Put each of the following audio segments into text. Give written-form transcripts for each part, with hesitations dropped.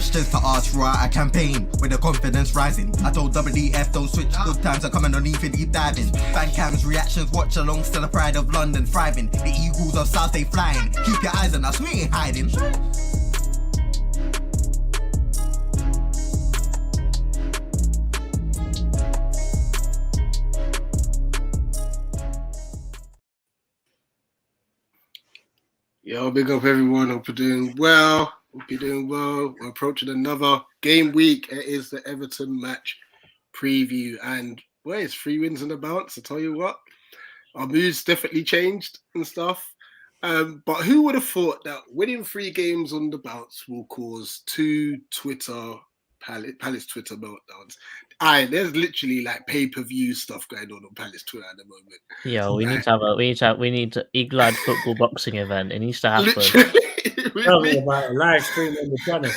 questions to ask throughout a campaign with the confidence rising. I told WDF don't switch, good times are coming on even deep diving. Fan cams, reactions, watch along, still the pride of London thriving. The Eagles of South, they flying. Keep your eyes on us, we ain't hiding. Yo, big up everyone. Hope you're doing well. We're approaching another game week. It is the Everton match preview. And, well, it's 3 wins and a bounce. I tell you what, our mood's definitely changed and stuff. But who would have thought that winning 3 games on the bounce will cause 2 Palace Twitter meltdowns? There's literally like pay-per-view stuff going on Palace Twitter at the moment. Yeah, we need to Eagle-eyed football boxing event. It needs to happen. Tell me about a live stream on the channel.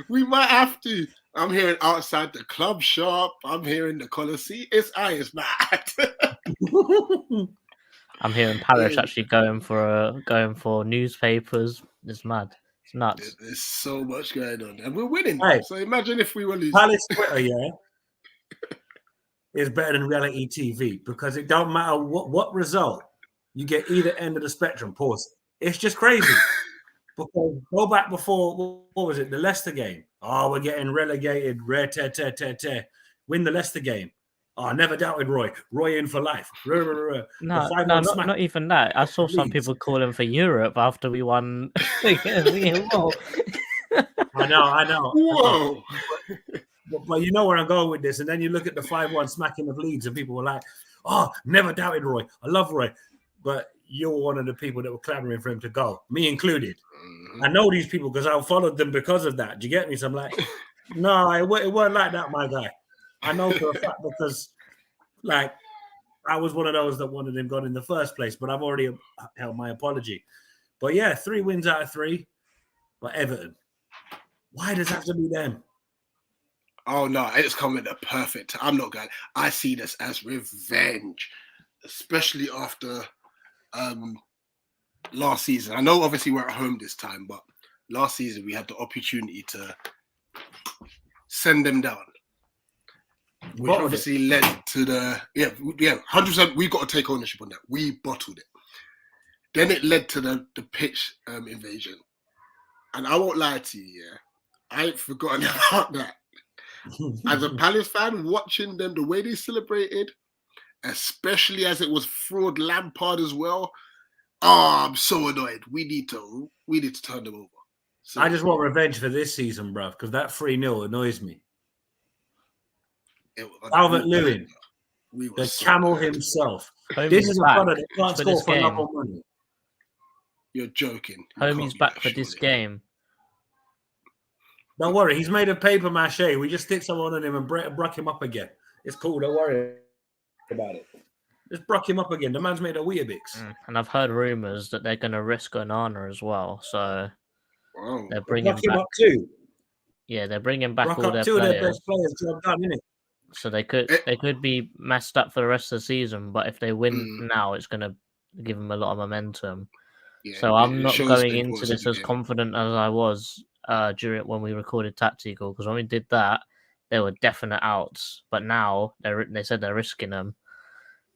We might have to. I'm hearing outside the club shop. I'm hearing the Colosseum. It's mad. I'm hearing Palace actually going for newspapers. It's mad. It's nuts. There's so much going on, and we're winning. Hey, so imagine if we were losing. Palace Twitter, is better than reality TV because it don't matter what result you get either end of the spectrum. Pause. It's just crazy. Because go back before, what was it? The Leicester game. Oh, we're getting relegated. Win the Leicester game. Oh, I never doubted Roy. Roy in for life. No, not even that. I saw some people calling for Europe after we won. I know. Whoa. But you know where I'm going with this. And then you look at the 5-1 smacking of Leeds and people were like, oh, never doubted Roy. I love Roy. But you're one of the people that were clamoring for him to go, me included. I know these people because I followed them because of that. Do you get me? So I'm like, no, it weren't like that, my guy. I know for a fact because, like, I was one of those that wanted him gone in the first place, but I've already held my apology. But yeah, 3 wins out of 3. But Everton, why does it have to be them? Oh no, it's coming at perfect. I'm not going. I see this as revenge, especially after last season. I know obviously we're at home this time, but last season we had the opportunity to send them down, which obviously led to the 100%. We got to take ownership on that. We bottled it. Then it led to the pitch invasion, and I won't lie to you. Yeah, I ain't forgotten about that. As a Palace fan, watching them the way they celebrated, especially as it was fraud Lampard as well. Oh, I'm so annoyed. We need to turn them over. So, I just want revenge for this season, bruv, because that 3-0 annoys me. Albert Lewin, the camel himself. This is a brother that can't score for love or money. You're joking. Homie's back for this game. Don't worry, he's made of paper mache. We just stick someone on him and bruck him up again. It's cool. Don't worry about it. Just bruck him up again. The man's made a Weetabix. And I've heard rumours that they're going to risk Onana as well. So they're bringing him up too. Yeah, they're bringing back all their two players. Of their best players. Job done, innit? So they could be messed up for the rest of the season. But if they win now, it's going to give them a lot of momentum. Yeah, so I'm not going into this as confident as I was during when we recorded Tactical, because when we did that, there were definite outs. But now they said they're risking them.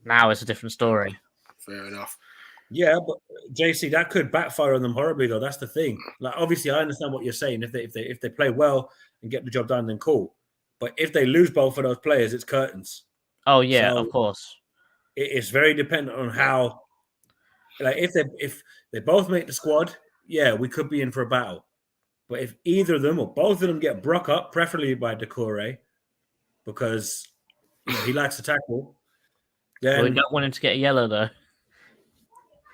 Now it's a different story. Fair enough. Yeah, but JC, that could backfire on them horribly, though. That's the thing. Like, obviously, I understand what you're saying. If they play well and get the job done, then cool. But if they lose both of those players, it's curtains. Oh yeah, so of course. It's very dependent on how. Like, if they both make the squad, yeah, we could be in for a battle. But if either of them or both of them get broke up, preferably by Decore, because he likes to tackle. Then we don't want him to get a yellow though.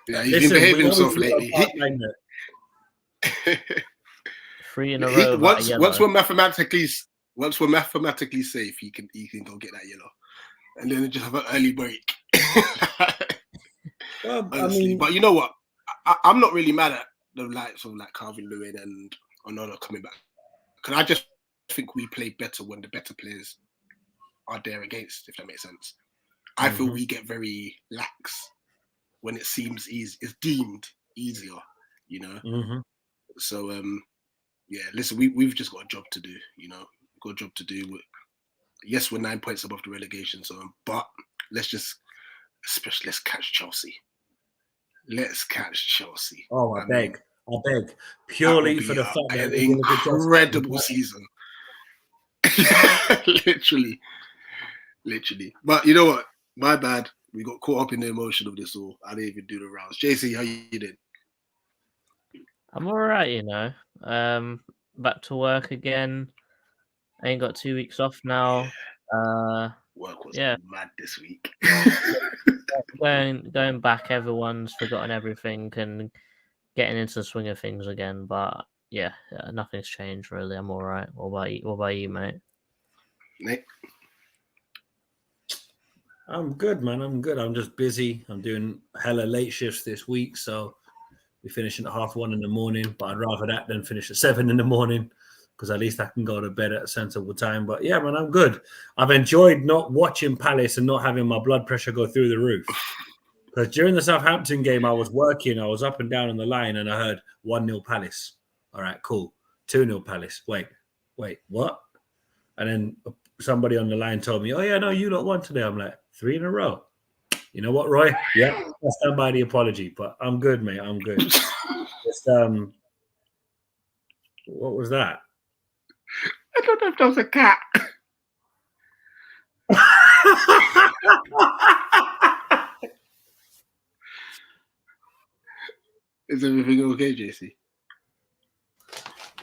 Yeah, he's been behaving himself lately. 3 in a row. Once we're mathematically safe, he can go get that yellow, and then just have an early break. Well, honestly, but you know what? I'm not really mad at the likes of like Calvin Lewin and Onana coming back, because I just think we play better when the better players are there against. If that makes sense. I feel we get very lax when it seems easy. It's deemed easier, you know. Mm-hmm. So yeah, listen, we've just got a job to do. You know, we've got a job to do. Yes, we're 9 points above the relegation zone, but let's catch Chelsea. Let's catch Chelsea. Oh, I beg. Purely for the fact that an incredible season. Literally. But you know what? My bad. We got caught up in the emotion of this all. I didn't even do the rounds. JC, how you doing? I'm all right, you know. Back to work again. I ain't got 2 weeks off now. Work was mad this week. going back, everyone's forgotten everything and getting into the swing of things again. But yeah, nothing's changed really. I'm all right. What about you, mate? Nick? I'm good, man. I'm good. I'm just busy. I'm doing hella late shifts this week, so we're finishing at 1:30 in the morning. But I'd rather that than finish at 7 in the morning, because at least I can go to bed at a sensible time. But yeah, man, I'm good. I've enjoyed not watching Palace and not having my blood pressure go through the roof. Because during the Southampton game, I was working. I was up and down on the line, and I heard 1-0 Palace. All right, cool. 2-0 Palace. Wait, what? And then somebody on the line told me, oh, yeah, no, you lot won today. I'm like, 3 in a row. You know what, Roy? Yeah, I stand by the apology, but I'm good, mate. I'm good. Just, what was that? I don't know if that was a cat. Is everything okay, JC?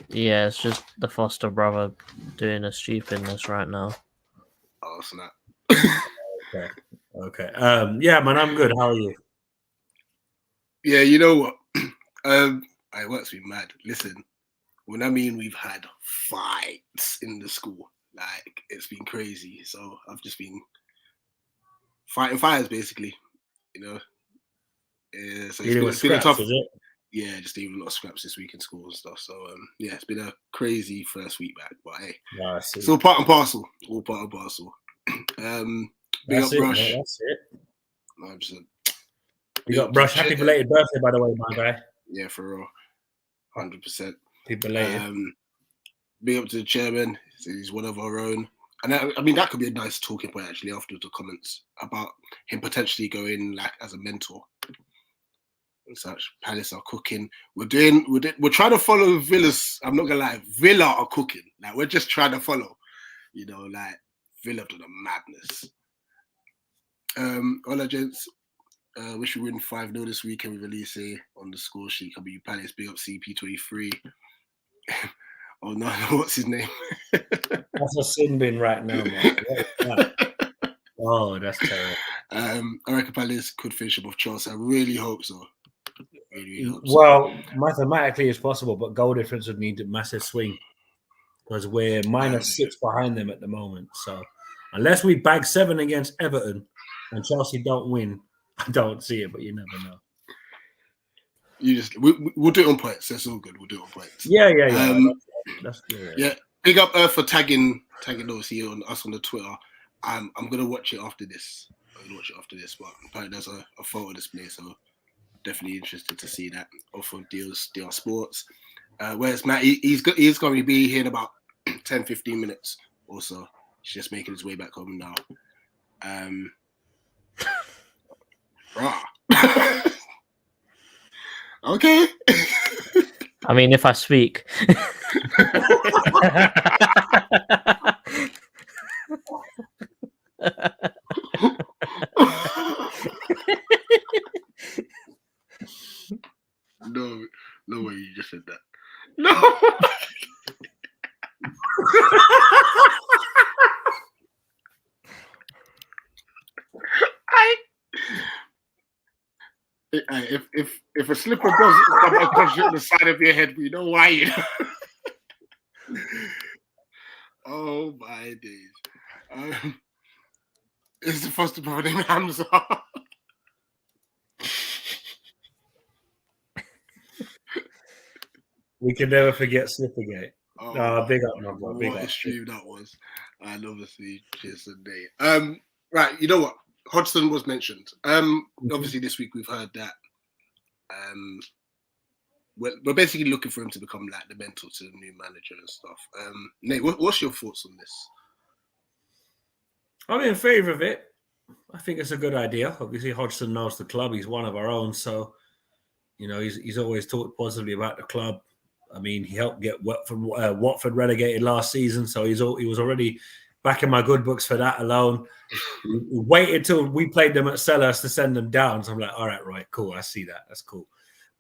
Yeah, it's just the foster brother doing a stupidness right now. Oh, snap. Okay. Yeah, man, I'm good. How are you? Yeah, you know what? It works me mad. Listen, when I mean we've had fights in the school, like it's been crazy. So I've just been fighting fires, basically. You know. So it's been a tough. Yeah, just even a lot of scraps this week in school and stuff. So yeah, it's been a crazy first week back. But hey, it's all part and parcel. All part and parcel. Big up Rush. Mate, that's it. 100%. We got Rush. Happy belated birthday, by the way, my guy. Yeah, for real. 100%. Happy belated. Big up to the chairman. He's one of our own. And I mean, that could be a nice talking point actually after the comments about him potentially going like as a mentor and such. Palace are cooking. We're trying to follow Villa's. I'm not gonna lie, Villa are cooking. Like we're just trying to follow. You know, like Villa done a madness. All our gents, wish we win 5-0 this weekend with Elise on the score sheet. W Palace, big up CP23. Oh no, what's his name? That's a sin bin right now, man. Oh, that's terrible. I reckon Palace could finish above Chelsea. I really hope so. Really hope so. Mathematically it's possible, but goal difference would need a massive swing because we're -6 behind them at the moment. So unless we bag 7 against Everton and Chelsea don't win, I don't see it, but you never know. We'll do it on points. That's all good. We'll do it on points. Yeah. That's good. Yeah. Big up for tagging those here on us on the Twitter. I'm gonna watch it after this. But apparently there's a photo display, so definitely interested to see that off of DR Sports. Whereas Matt, he's going to be here in about 10-15 minutes or so. He's just making his way back home now. Okay. I mean, if I speak. No way you just said that. No. If a slipper does come across the side of your head, we know why. You know? Oh my days! Is the foster brother named Hamza? We can never forget Slippergate. Big up, my bro. What a stream that was. And obviously, cheers today. Right, you know what? Hodgson was mentioned. Obviously, this week we've heard that we're basically looking for him to become like the mentor to the new manager and stuff. Nate, what's your thoughts on this? I'm in favour of it. I think it's a good idea. Obviously, Hodgson knows the club. He's one of our own, so he's always talked positively about the club. I mean, he helped get Watford relegated last season, so he was already back in my good books for that alone. We waited till we played them at Selhurst to send them down. So I'm like, all right, right, cool. I see that. That's cool.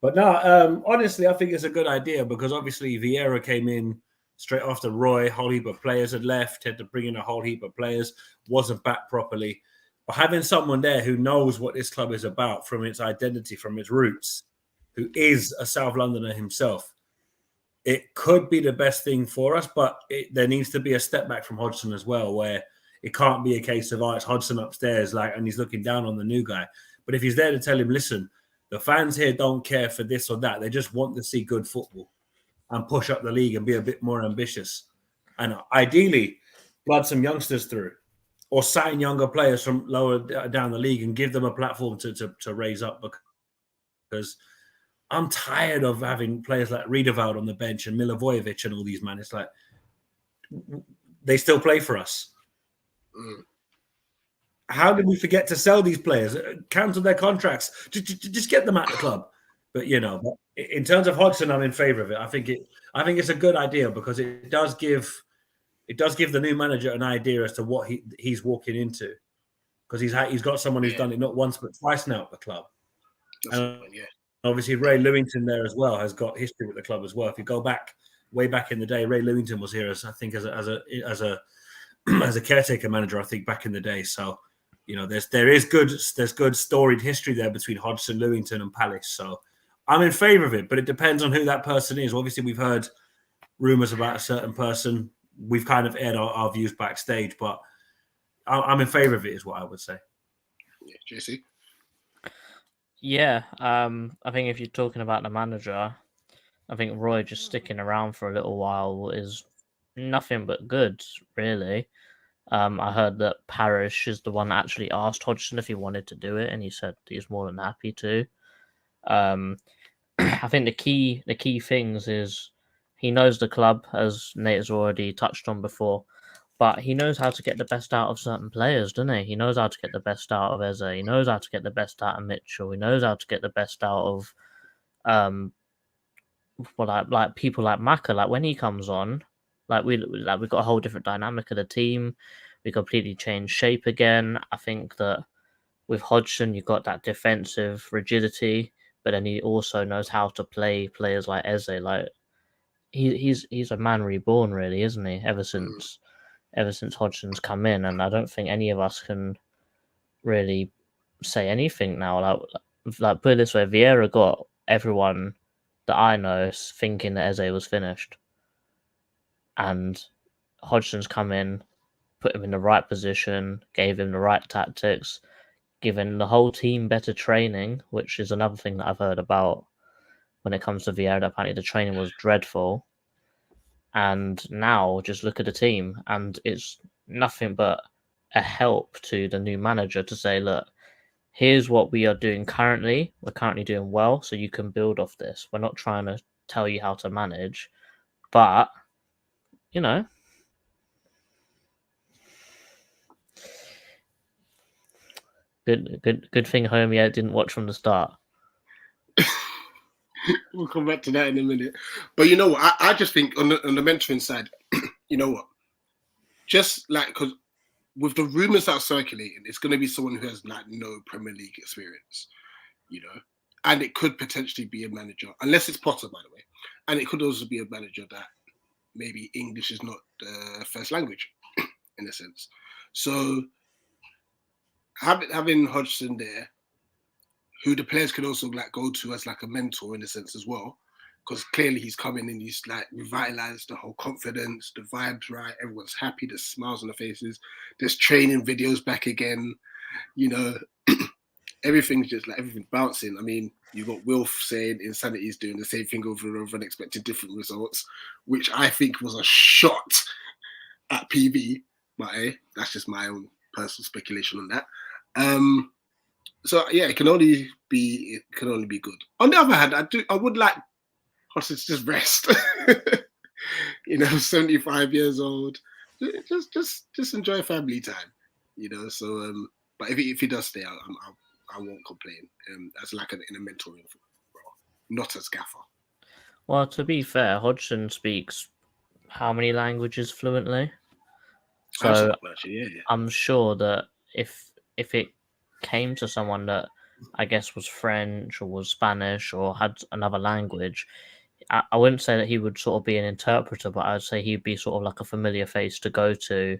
But no, honestly, I think it's a good idea because obviously Vieira came in straight after Roy. A whole heap of players had left, had to bring in a whole heap of players, wasn't back properly. But having someone there who knows what this club is about from its identity, from its roots, who is a South Londoner himself, it could be the best thing for us, but there needs to be a step back from Hodgson as well, where it can't be a case of, it's Hodgson upstairs, and he's looking down on the new guy. But if he's there to tell him, listen, the fans here don't care for this or that. They just want to see good football and push up the league and be a bit more ambitious. And ideally, flood some youngsters through or sign younger players from lower down the league and give them a platform to raise up, because I'm tired of having players like Riedewald on the bench and Milivojevic and all these, man. It's like they still play for us. How did we forget to sell these players? Cancel their contracts. Just get them out of the club. But but in terms of Hodgson, I'm in favour of it. I think it's a good idea because it does give the new manager an idea as to what he's walking into, because he's got someone who's done it not once but twice now at the club. Obviously, Ray Lewington there as well has got history with the club as well. If you go back way back in the day, Ray Lewington was here as a caretaker manager, I think, back in the day. So there's good storied history there between Hodgson, Lewington, and Palace. So I'm in favour of it, but it depends on who that person is. Obviously, we've heard rumours about a certain person. We've kind of aired our views backstage, but I'm in favour of it, is what I would say. Yeah, JC? Yeah, I think if you're talking about the manager, I think Roy just sticking around for a little while is nothing but good, really. I heard that Parrish is the one that actually asked Hodgson if he wanted to do it, and he said he's more than happy to. I think the key things is he knows the club, as Nate has already touched on before, but he knows how to get the best out of certain players, doesn't he? He knows how to get the best out of Eze. He knows how to get the best out of Mitchell. He knows how to get the best out of like people like Maka. Like when he comes on, we've got a whole different dynamic of the team. We completely changed shape again. I think that with Hodgson, you've got that defensive rigidity, but then he also knows how to play players like Eze. Like he's a man reborn, really, isn't he? Ever since Hodgson's come in, and I don't think any of us can really say anything now. Like put it this way, Vieira got everyone that I know thinking that Eze was finished, and Hodgson's come in, put him in the right position, gave him the right tactics, given the whole team better training, which is another thing that I've heard about when it comes to Vieira. Apparently the training was dreadful. And now just look at the team, and it's nothing but a help to the new manager to say, look, here's what we are doing currently. We're currently doing well, so you can build off this. We're not trying to tell you how to manage, but, Good thing Homie didn't watch from the start. We'll come back to that in a minute. But you know what? I just think on the mentoring side, you know what? Just because with the rumours that are circulating, it's going to be someone who has no Premier League experience, and it could potentially be a manager, unless it's Potter, by the way, and it could also be a manager that maybe English is not the first language, in a sense. So having Hodgson there, who the players could also go to as a mentor in a sense as well, because clearly he's coming and he's revitalized the whole confidence, the vibes right, everyone's happy, there's smiles on their faces, there's training videos back again, everything's just everything bouncing. I mean, you got Wilf saying Insanity is doing the same thing over and over and expecting different results, which I think was a shot at PV, but that's just my own personal speculation on that. So yeah, it can only be good. On the other hand, I would like Hodgson's just rest. 75 years old. Just enjoy family time. So but if he does stay, I won't complain. As like in a mentoring role, not as gaffer. Well, to be fair, Hodgson speaks how many languages fluently? So I'm sure that if it came to someone that I guess was French or was Spanish or had another language, I wouldn't say that he would sort of be an interpreter, but I'd say he'd be sort of like a familiar face to go to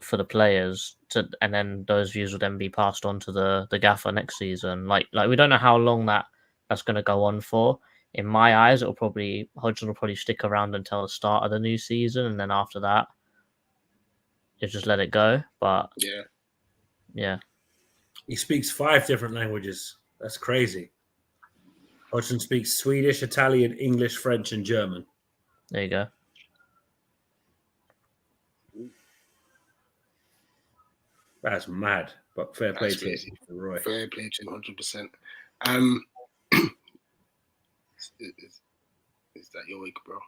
for the players, and then those views would then be passed on to the gaffer next season. Like we don't know how long that's going to go on for. In my eyes, Hodgson will probably stick around until the start of the new season, and then after that, you just let it go. But yeah, he speaks 5 different languages. That's crazy. Hodgson speaks Swedish, Italian, English, French, and German. There you go. That's mad, but fair play to Roy. Fair play to him, 100%. Is that your week, bro?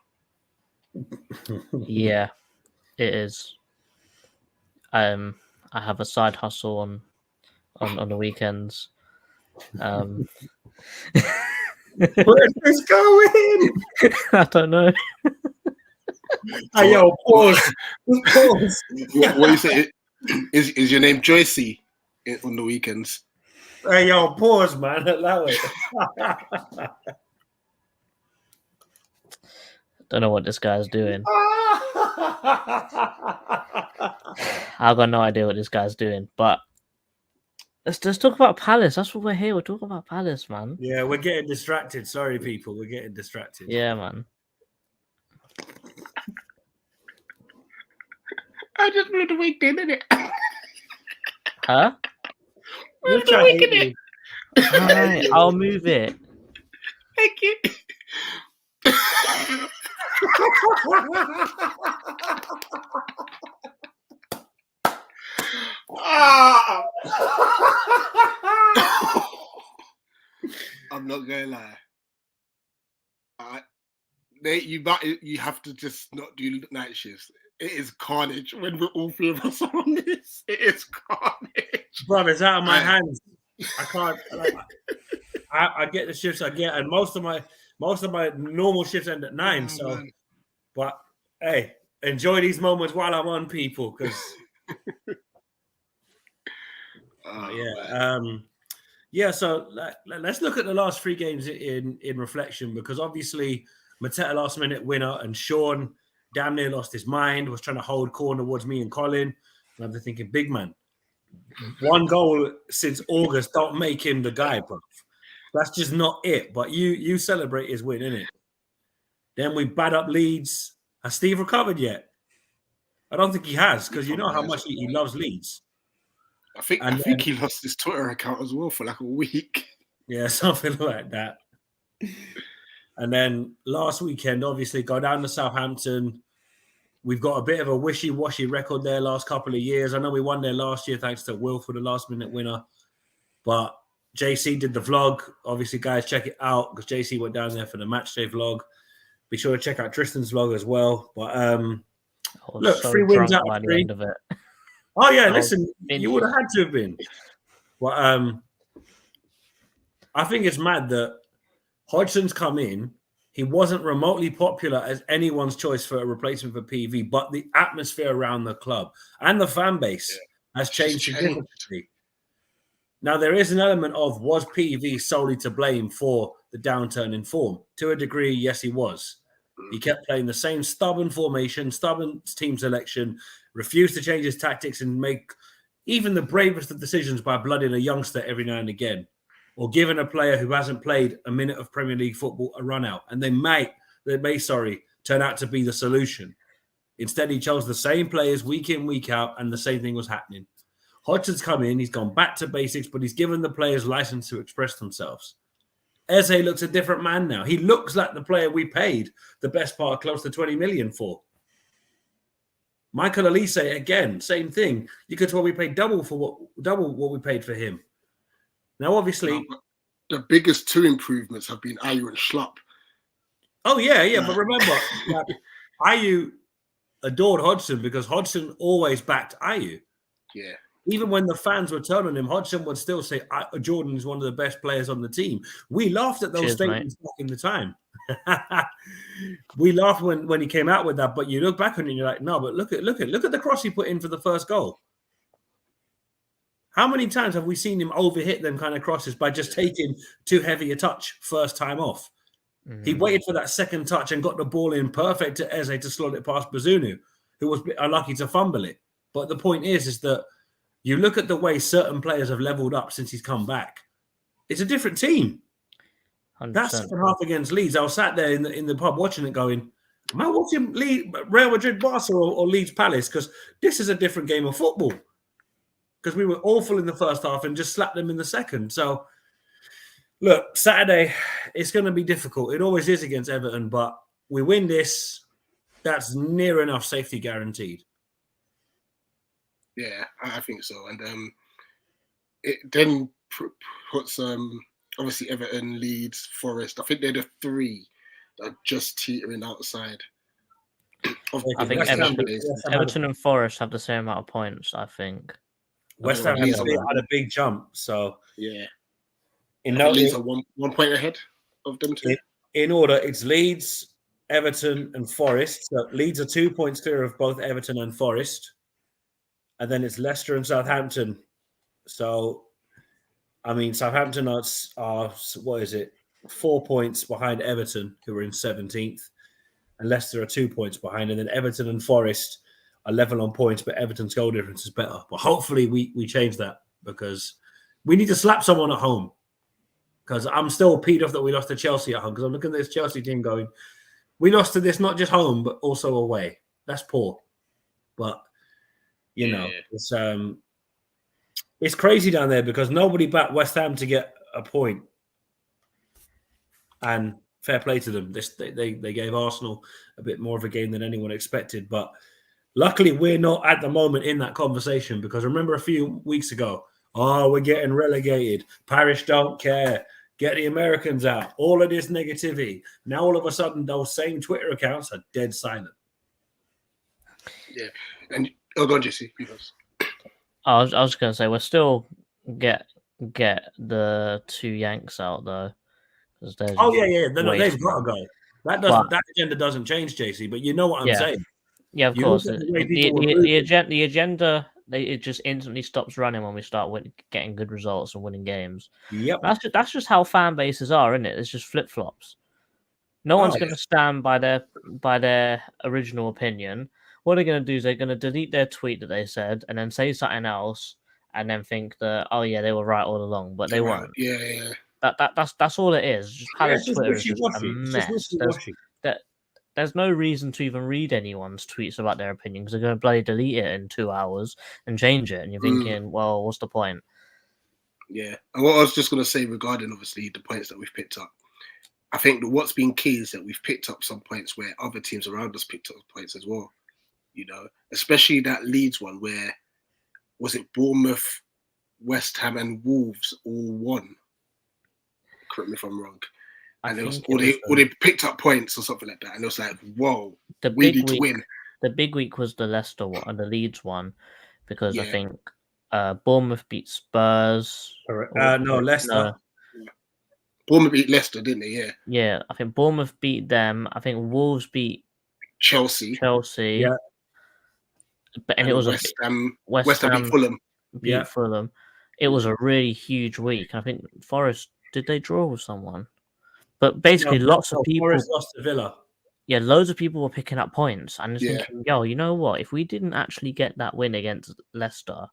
Yeah, it is. I have a side hustle on the weekends. Where's this going? I don't know. Hey, yo, pause. Pause. What do you say? Is your name Joycey on the weekends? Hey, yo, pause, man. Allow it. Don't know what this guy's doing. I've got no idea what this guy's doing, but let's talk about Palace. That's what we're here. We're talking about Palace, man. Yeah, we're getting distracted. Sorry, people. We're getting distracted. Yeah, man. I just moved the week in, innit? Huh? Move the week in it. Alright, I'll move it. Thank you. I'm not gonna lie. You have to just not do night shifts. It is carnage when we're all 3 of us on this. It is carnage. Bro, it's out of my hands. I can't. I get the shifts I get, and most of my normal shifts end at 9. Man. But hey, enjoy these moments while I'm on, people, because So let's look at the last 3 games in reflection, because obviously Mateta last minute winner, and Sean damn near lost his mind, was trying to hold corner towards me and Colin, and I've been thinking, big man, 1 goal since August don't make him the guy, bro. That's just not it. But you celebrate his win, innit? Then we bad up Leeds. Has Steve recovered yet? I don't think he has, because you know how much he loves Leeds. I think he lost his Twitter account as well for like a week. Yeah, something like that. And then last weekend, obviously, go down to Southampton. We've got a bit of a wishy-washy record there last couple of years. I know we won there last year thanks to Will for the last-minute winner. But JC did the vlog. Obviously, guys, check it out, because JC went down there for the matchday vlog. Be sure to check out Tristan's vlog as well. But look, so 3 wins out of 3. Of it. Oh, yeah, listen, you would have had to have been. But I think it's mad that Hodgson's come in. He wasn't remotely popular as anyone's choice for a replacement for PV, but the atmosphere around the club and the fan base has changed significantly. Now, there is an element of, was PV solely to blame for the downturn in form? To a degree, yes, he was. He kept playing the same stubborn formation, stubborn team selection, refused to change his tactics and make even the bravest of decisions by blooding a youngster every now and again, or giving a player who hasn't played a minute of Premier League football a run out. And they may turn out to be the solution. Instead, he chose the same players week in, week out, and the same thing was happening. Hodgson's come in, he's gone back to basics, but he's given the players license to express themselves. Eze looks a different man now. He looks like the player we paid the best part, close to 20 million for. Michael Elise, again, same thing. You could tell we paid double what we paid for him. Now, obviously, the biggest 2 improvements have been Ayu and Schlupp. Oh yeah. But remember, Ayew adored Hodgson because Hodgson always backed Ayew. Yeah. Even when the fans were turning him, Hodgson would still say Jordan is one of the best players on the team. We laughed at those statements back in the time. We laughed when he came out with that, but you look back on it and you're like, no, but look at the cross he put in for the first goal. How many times have we seen him overhit them kind of crosses by just taking too heavy a touch first time off? Mm-hmm. He waited for that second touch and got the ball in perfect to Eze to slot it past Bazunu, who was unlucky to fumble it. But the point is that you look at the way certain players have leveled up since he's come back. It's a different team. 100%. That second half against Leeds, I was sat there in the pub watching it going, am I watching Real Madrid, Barca or Leeds Palace? Because this is a different game of football. Because we were awful in the first half and just slapped them in the second. So, look, Saturday, it's going to be difficult. It always is against Everton, but we win this, that's near enough safety guaranteed. Yeah, I think so. And it then puts obviously Everton, Leeds, Forest. I think they're the three that are just teetering outside. I think Everton and Forest have the same amount of points, I think. West Ham had a big jump, so yeah. Leeds are 1 point ahead of them too. In order, it's Leeds, Everton, and Forest. So Leeds are 2 points clear of both Everton and Forest. And then it's Leicester and Southampton. So, I mean, Southampton are 4 points behind Everton, who are in 17th. And Leicester are 2 points behind. And then Everton and Forest are level on points, but Everton's goal difference is better. But hopefully we change that because we need to slap someone at home. Because I'm still peed off that we lost to Chelsea at home. Because I'm looking at this Chelsea team going, we lost to this not just home, but also away. That's poor. But you know, it's crazy down there because nobody backed West Ham to get a point. And fair play to them. They gave Arsenal a bit more of a game than anyone expected. But luckily, we're not at the moment in that conversation because remember a few weeks ago, we're getting relegated. Parish don't care. Get the Americans out. All of this negativity. Now, all of a sudden, those same Twitter accounts are dead silent. Yeah. And go on, Jesse. I was going to say, we'll still get the two Yanks out, though. Yeah. They've got to go. That agenda doesn't change, JC, but you know what I'm saying. Yeah, of course. The agenda, it just instantly stops running when we start getting good results and winning games. Yep. That's just how fan bases are, isn't it? It's just flip-flops. No one's going to stand by their original opinion. What they're going to do is they're going to delete their tweet that they said and then say something else and then think that, they were right all along, but they weren't. Yeah. That's all it is. Just Twitter is just a mess. There's no reason to even read anyone's tweets about their opinion because they're going to bloody delete it in 2 hours and change it. And you're thinking, well, what's the point? Yeah. And what I was just going to say regarding, obviously, the points that we've picked up, I think that what's been key is that we've picked up some points where other teams around us picked up points as well. You know, especially that Leeds one where, was it Bournemouth, West Ham and Wolves all won? Correct me if I'm wrong. And they picked up points or something like that. And it was like, whoa, we need to win. The big week was the Leicester one and the Leeds one because I think Bournemouth beat Spurs. Leicester. No. Bournemouth beat Leicester, didn't they? Yeah. Yeah, I think Bournemouth beat them. I think Wolves beat Chelsea. Yeah. And it was West Ham beat Fulham. Fulham. It was a really huge week. I think Forest, did they draw with someone? But basically, lots of people lost to Villa. Yeah, loads of people were picking up points and thinking, you know what? If we didn't actually get that win against Leicester,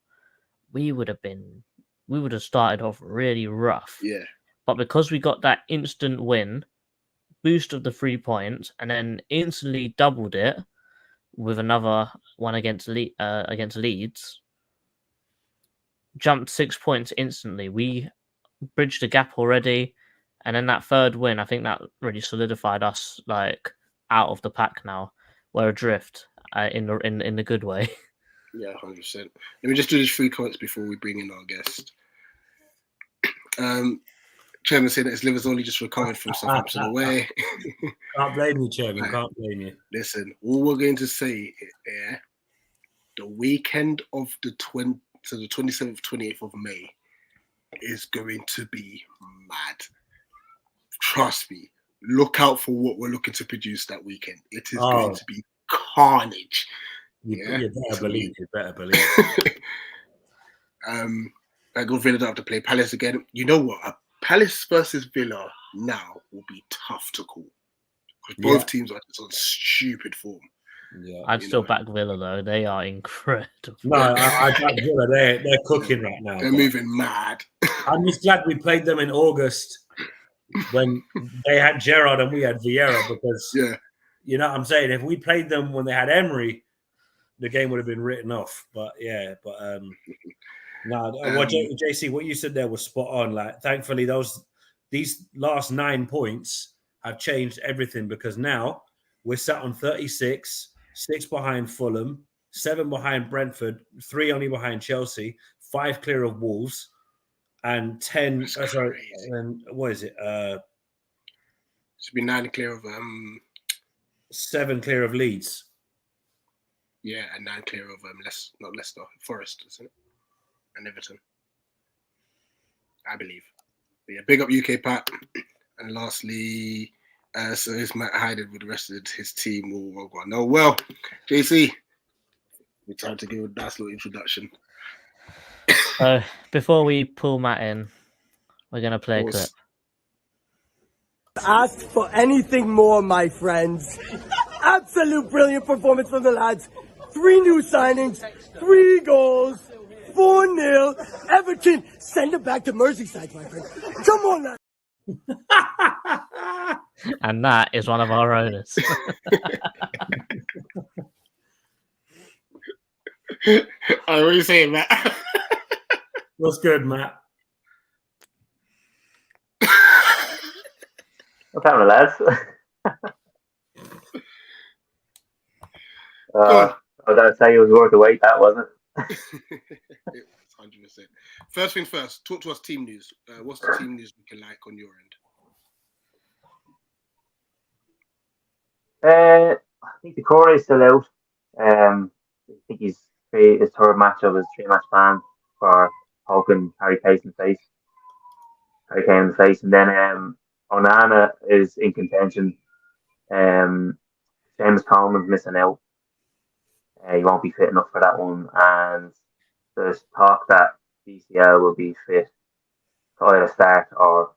we would have started off really rough. Yeah. But because we got that instant win, boost of the 3 points, and then instantly doubled it with another one against Leeds, jumped 6 points instantly. We bridged the gap already. And then that third win, I think that really solidified us out of the pack now. We're adrift in the good way. Yeah, 100%. Let me just do these 3 comments before we bring in our guest. Chairman said that his liver's only just recovered from Southampton away. Can't blame you, Chairman. Can't blame you. Listen, all we're going to say, the weekend of the 27th, 28th of May is going to be mad. Trust me. Look out for what we're looking to produce that weekend. It is going to be carnage. You better believe. You better believe. I go Villa don't have to play Palace again. You know what? Palace versus Villa now will be tough to call. Because both teams are just on stupid form. Yeah, I'd still back Villa though. They are incredible. No, I back Villa. They're cooking right now. They're moving mad. I'm just glad we played them in August when they had Gerrard and we had Vieira, because you know what I'm saying? If we played them when they had Emery, the game would have been written off. But JC, what you said there was spot on. Like, thankfully, these last 9 points have changed everything, because now we're sat on 36, 6 behind Fulham, 7 behind Brentford, 3 only behind Chelsea, 5 clear of Wolves, and 10. And what is it? Should be 9 clear of 7 clear of Leeds. Yeah, and 9 clear of not Leicester, Forest, isn't it? And Everton, I believe. But yeah, big up UK Pat. And lastly, so is Matt Hyden with the rest of his team will go on. Oh, well, JC, we tried to give a nice little introduction. Before we pull Matt in, we're going to play a clip. Ask for anything more, my friends. Absolute brilliant performance from the lads. 3 new signings, 3 goals, 4-0. Everton, send it back to Merseyside, my friend. Come on, lad. And that is one of our owners. What are you saying, Matt? What's good, Matt? What's happening, lads? I was going to say it was worth the wait, that wasn't it? 100%. First thing first, talk to us team news. What's the team news looking like on your end? I think the core is still out. I think his 3rd match of his 3-match ban for poking Harry Kane in the face. And then Onana is in contention. James Coleman's missing out. He won't be fit enough for that one. And there's talk that DCL will be fit to either start or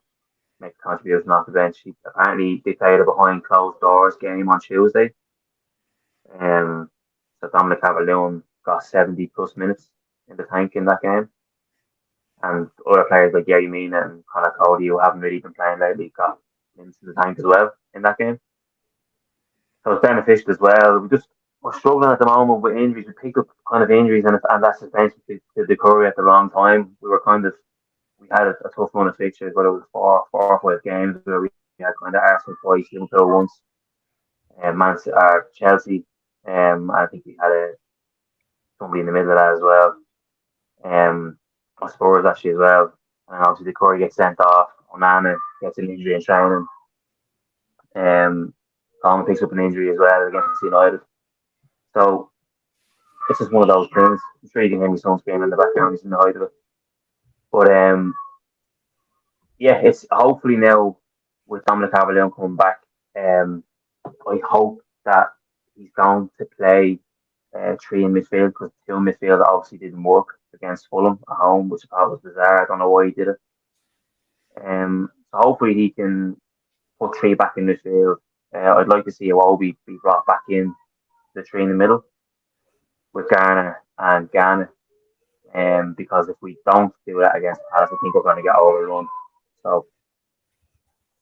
make a contribution off the bench. Apparently, they played a behind closed doors game on Tuesday. So Dominic Calvert-Lewin got 70 plus minutes in the tank in that game. And other players like Gary Mina and Conor Cody, who haven't really been playing lately, got minutes in the tank as well in that game. So it's beneficial as well. We're struggling at the moment with injuries. We picked up kind of injuries and that suspension to the Curry at the wrong time. We had a tough run of fixtures, but it was 4 or 5 games where we had kind of Arsenal twice, Liverpool once, Chelsea. I think we had somebody in the middle of that as well. Spurs actually as well. And obviously the Curry gets sent off. Onana gets an injury in training. Coleman picks up an injury as well against United. So it's just one of those things. I'm sure you can hear me son screaming in the background. He's in the height of it. But it's hopefully now with Dominic Calvert-Lewin coming back. I hope that he's going to play 3 in midfield, because 2 in midfield obviously didn't work against Fulham at home, which I thought was bizarre. I don't know why he did it. So hopefully he can put 3 back in midfield. I'd like to see Iwobi be brought back in the 3 in the middle with Garner and Garner. Because if we don't do that against Palace, I think we're going to get overrun. So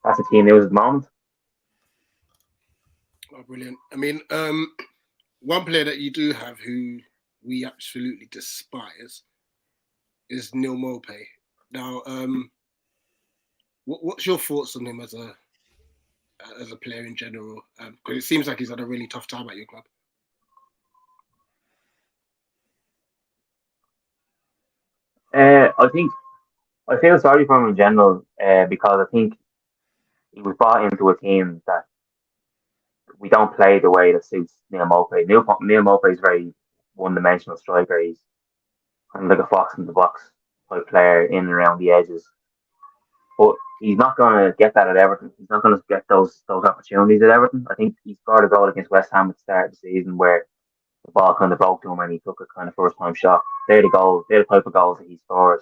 that's the team news at the moment. Oh, brilliant. I mean, one player that you do have who we absolutely despise is Neil Maupay. Now, what's your thoughts on him as a player in general? Because it seems like he's had a really tough time at your club. I think I feel sorry for him in general because I think he was brought into a team that we don't play the way that suits Neil Maupay. Neil Maupay is very one-dimensional striker. He's kind of like a fox in the box type player in and around the edges. But he's not going to get that at Everton. He's not going to get those opportunities at Everton. I think he scored a goal against West Ham at the start of the season where the ball kind of broke to him and he took a kind of first-time shot. They're the type of goals that he scores.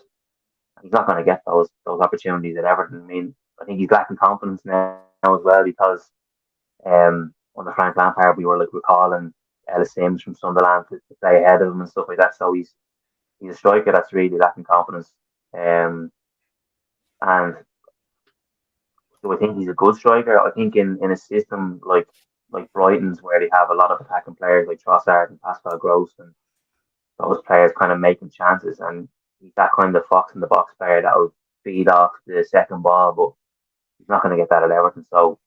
He's not going to get those opportunities at Everton. I mean, I think he's lacking confidence now as well because under Frank Lampard we were recalling Ellis Sims from Sunderland to play ahead of him and stuff like that. So he's a striker that's really lacking confidence. And so I think he's a good striker. I think in a system like Brighton's where they have a lot of attacking players like Trossard and Pascal Gross and those players kind of making chances, and he's that kind of fox in the box player that will feed off the second ball, but he's not going to get that at Everton. So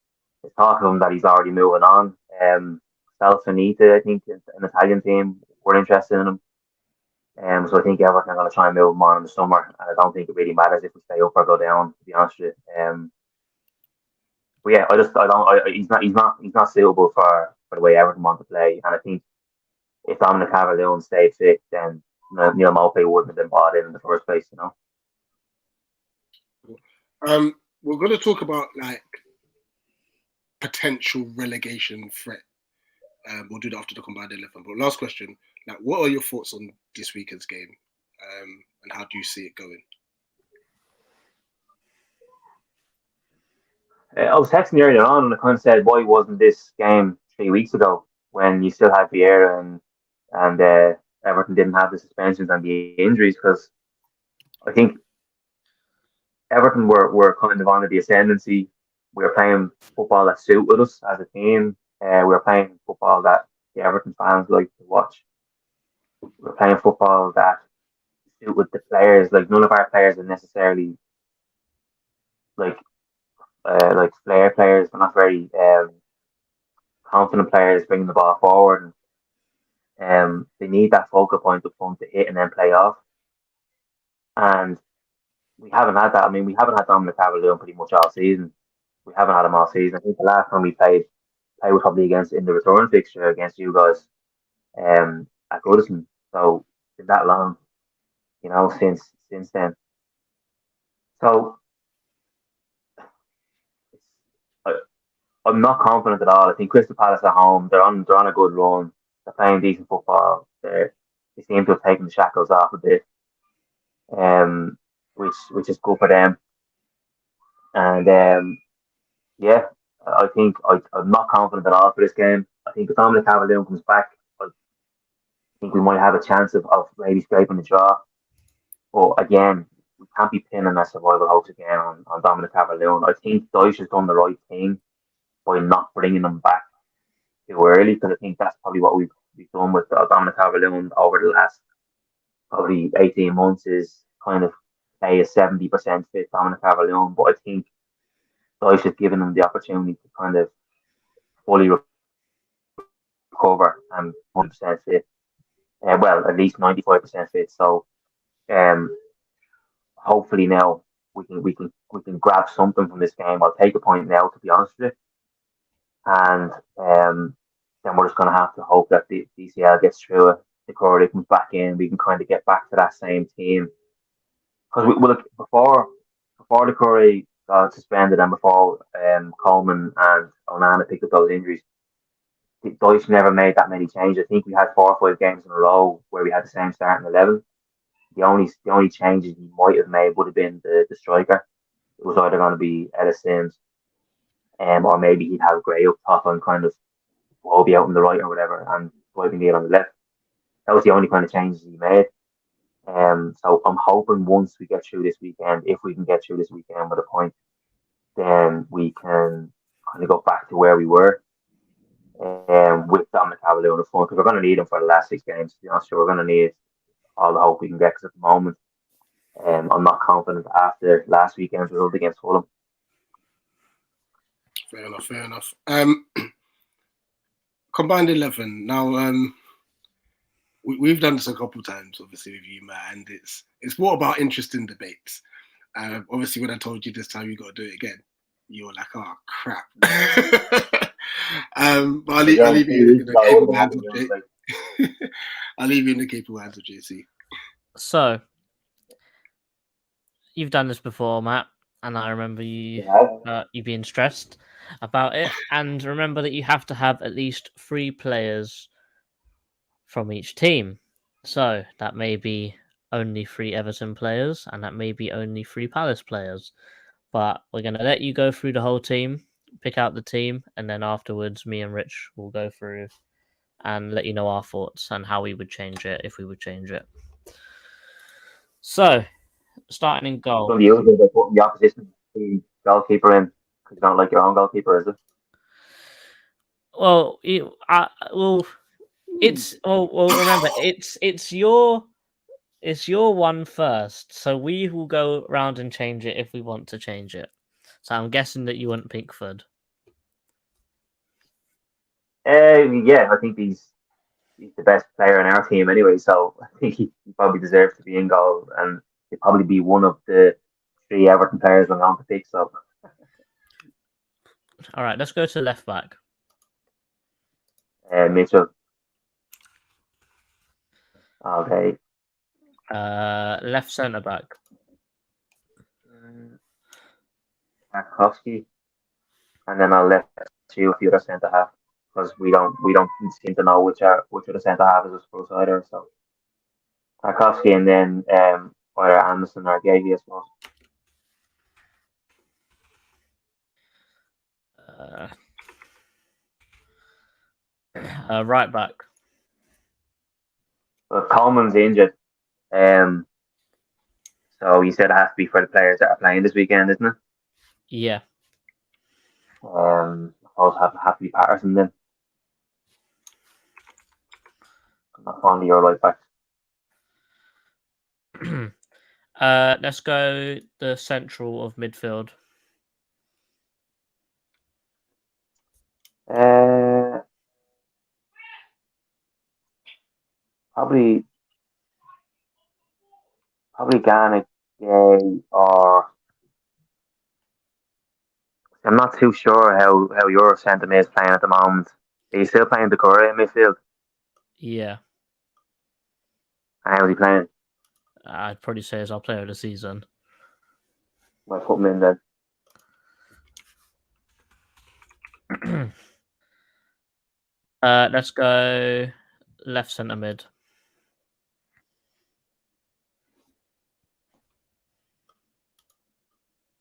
there's talk of him that he's already moving on. Salfanita, I think, an Italian team, were interested in him. So I think Everton are going to try and move him on in the summer. And I don't think it really matters if we stay up or go down, to be honest with you. But yeah, he's not suitable for the way Everton want to play. And I think if Dominic Calvert-Lewin stayed fit, then Neil Maupay wouldn't have been bought in the first place, We're going to talk about potential relegation threat. We'll do that after the combined 11. But last question, what are your thoughts on this weekend's game, and how do you see it going? I was texting you earlier on and I kind of said, why wasn't this game 3 weeks ago when you still had Vieira and Everton didn't have the suspensions and the injuries? Because I think Everton were kind of under the ascendancy. We were playing football that suited us as a team. We were playing football that the Everton fans like to watch. We were playing football that suited the players. None of our players are necessarily like flair players. They're not very confident players bringing the ball forward. And they need that focal point up front to hit and then play off. And we haven't had that. I mean, we haven't had Dominic Calvert-Lewin pretty much all season. We haven't had him all season. I think the last time we played was probably in the return fixture against you guys at Goodison. So it's been that long, since then. So I'm not confident at all. I think Crystal Palace at home, they're on a good run. They're playing decent football. They seem to have taken the shackles off a bit, which is good for them. And yeah, I think I'm not confident at all for this game. I think if Dominic Calvert-Lewin comes back, I think we might have a chance of maybe scraping the draw. But again, we can't be pinning our survival hopes again on Dominic Calvert-Lewin. I think Dyche has done the right thing by not bringing him back too early, because I think that's probably what we've done with Dominic Calvert-Lewin over the last probably 18 months is kind of play a 70% fit Dominic Calvert-Lewin. But I think Dyche has given him the opportunity to kind of fully recover and 100% fit. Well, at least 95% fit. So hopefully now we can grab something from this game. I'll take a point now, to be honest with you. And then we're just going to have to hope that the DCL gets through it. The Corey comes back in. We can kind of get back to that same team. Because before the Corey got suspended and before Coleman and Onana picked up those injuries, Dyche never made that many changes. I think we had 4 or 5 games in a row where we had the same starting 11. The only changes he might have made would have been the striker. It was either going to be Ellis Sims, or maybe he'd have Gray up top and kind of Wobie out on the right or whatever, and Dwight Neal on the left. That was the only kind of changes he made. So I'm hoping once we get through this weekend, if we can get through this weekend with a point, then we can kind of go back to where we were with Dominic Calvert-Lewin in the front, because we're going to need him for the last 6 games. To be honest, we're going to need all the hope we can get, because at the moment, I'm not confident after last weekend's result against Fulham. Fair enough. Combined 11. Now, we've done this a couple of times, obviously, with you, Matt, and it's more about interesting debates. Obviously, when I told you this time you got to do it again, you were like, "Oh crap!" But I'll leave you in the capable hands of JC. I'll leave you in the capable hands of JC. So, you've done this before, Matt, and I remember you you being stressed about it. And remember that you have to have at least 3 players from each team. So that may be only 3 Everton players, and that may be only 3 Palace players. But we're going to let you go through the whole team, pick out the team, and then afterwards, me and Rich will go through and let you know our thoughts and how we would change it if we would change it. So, starting in goal. So you they put the opposition team goalkeeper in because you don't like your own goalkeeper, is it? Well, remember, it's your one first, so we will go around and change it if we want to change it. So I'm guessing that you want Pickford. Yeah, I think he's the best player in our team anyway, so I think he probably deserves to be in goal, and he'll probably be one of the 3 Everton players I'm going to pick. So, all right, let's go to left back. Mitchell. Okay. Left centre back. Tarkowski, and then I'll left you with the other centre half because we don't seem to know which other centre half is supposed either. So Tarkowski, and then either Anderson or Gagey, I suppose. Right back. But Coleman's injured. So you said it has to be for the players that are playing this weekend, isn't it? Yeah. I suppose have to be Patterson then. I'm not fond of your right back. Let's go the central of midfield. Probably Garnick, Gay, or I'm not too sure how your centre mid is playing at the moment. Are you still playing Decore in midfield? Yeah. And how's he playing? I'd probably say as our player of the season. I'll put him in then. Let's go left centre mid.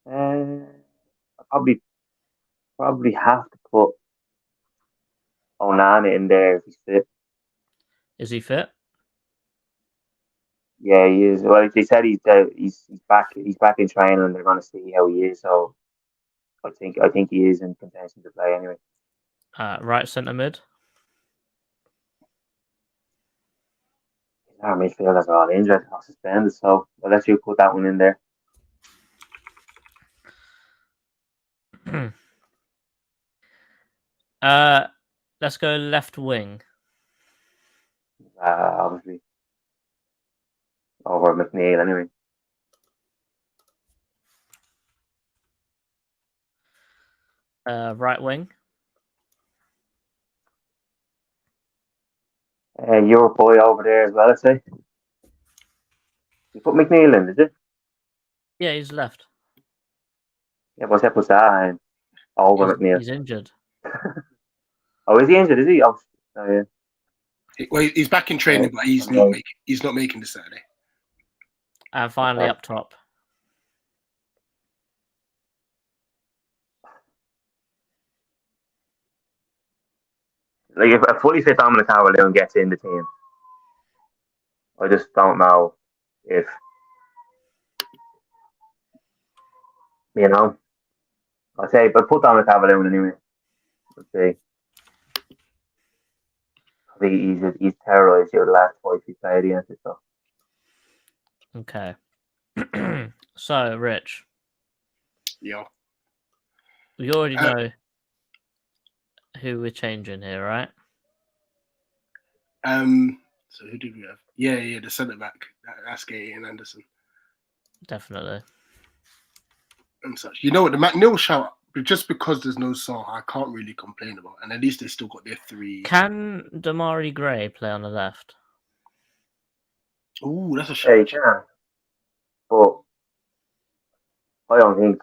I probably have to put Onana in there if he's fit. Is he fit? Yeah, he is. Well, they said he's back. He's back in training, and they're going to see how he is. So I think he is in contention to play anyway. Right centre mid. Our midfielders are all injured or suspended, so I'll let you put that one in there. Let's go left wing. Obviously over McNeil anyway. Right wing. Your boy over there as well, I'd say. You put McNeil in, did you? Yeah, he's left. Yeah, what's that? What's that? Over McNeil. He's injured. Oh, is he injured? Is he? Oh yeah. Well, he's back in training, but he's not making the Saturday. And finally, up top. Like if a fully fit Dominic Calvert-Lewin gets in the team, I just don't know if I'll say, but put Dominic Calvert-Lewin anyway. Let's see. I think he's terrorized you the last 5 he played against it. So. Okay. So, Rich. Yeah. We already know who we're changing here, right? So who did we have? Yeah, the centre back. That's Gay and Anderson. Definitely. and such. You know what? The McNeil shout, just because there's no song, I can't really complain about. And at least they still got their 3. Can Damari Gray play on the left? Ooh, that's a Yeah, he shout. can. But I don't think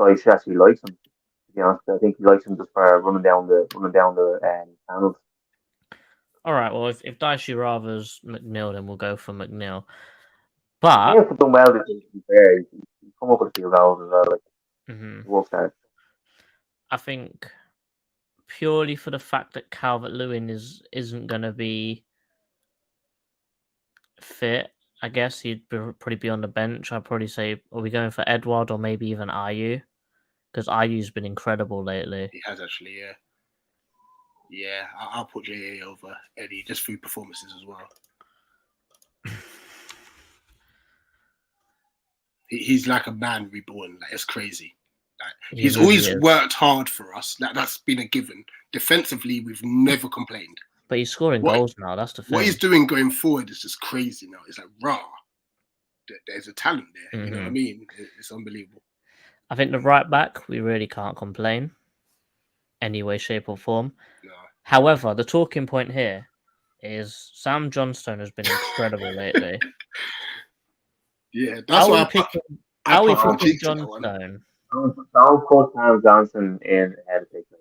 Dyche actually likes him. To be honest, I think he likes him just for running down the channels. All right. Well, if Dyche rathers McNeil, then we'll go for McNeil. But McNeil's done well this season, to be fair. He's come up with a few goals as well. Like, mm-hmm. works hard. I think purely for the fact that Calvert-Lewin isn't going to be fit, I guess he'd probably be on the bench. I'd probably say, are we going for Edouard or maybe even Ayew? Because Ayew's been incredible lately. He has actually, yeah. Yeah, I'll put JA over Eddie just through performances as well. He's like a man reborn. Like, it's crazy. Like, he's always worked hard for us. That's been a given. Defensively, we've never complained. But he's scoring goals now. That's the thing. What he's doing going forward is just crazy now. It's like, rah. There's a talent there. You know what I mean? It's unbelievable. I think the right back, we really can't complain. Any way, shape, or form. No. However, the talking point here is Sam Johnstone has been incredible lately. Yeah, that's why How are we picking Johnstone? Don't put Sam Johnson in ahead of Pickford.